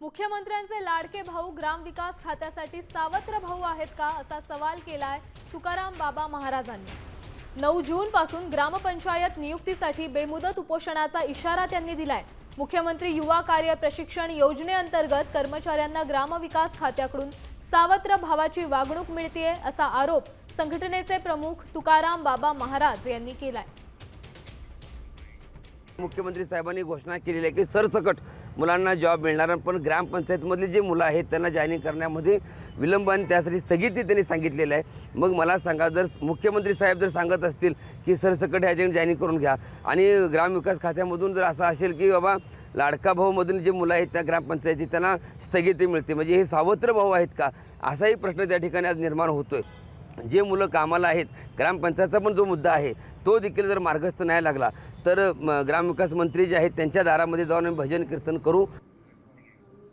मुख्यमंत्र्यांचे लाडके भाऊ ग्रामविकास खात्यासाठी सावत्र भाऊ आहेत का असा सवाल केलाय तुकाराम बाबा महाराजांनी। 9 जून पासून ग्रामपंचायत नियुक्तीसाठी बेमुदत उपोषणाचा इशारा त्यांनी दिलाय। मुख्यमंत्री युवा कार्य प्रशिक्षण योजनेअंतर्गत कर्मचाऱ्यांना ग्रामविकास खात्याकडून सावत्र भावाची वागणूक मिळतेय असा आरोप संघटनेचे प्रमुख तुकाराम बाबा महाराज यांनी केलाय। मुख्यमंत्री साहेबांनी घोषणा केलेली आहे की सरसकट मुलांना जॉब मिळणार, पण ग्रामपंचायतमधली जी मुलं आहेत त्यांना जॉईनिंग करण्यामध्ये विलंब आणि त्यासाठी स्थगिती त्यांनी सांगितलेलं आहे। मग मला सांगा, जर मुख्यमंत्री साहेब जर सांगत असतील की सरसकट ह्याच्याने जॉईनिंग करून घ्या आणि ग्रामविकास खात्यामधून जर असं असेल की बाबा लाडका भाऊमधून जे मुलं आहेत त्या ग्रामपंचायती त्यांना स्थगिती मिळते, म्हणजे हे सावत्र भाऊ आहेत का असाही प्रश्न त्या ठिकाणी आज निर्माण होतोय। जे मुलं कामाला आहेत, ग्रामपंचायतचा पण जो मुद्दा आहे तो देखील जर मार्गस्थ नाही लागला तर ग्रामविकास मंत्री जे आहेत त्यांच्या दारामध्ये जाऊन भजन कीर्तन करू।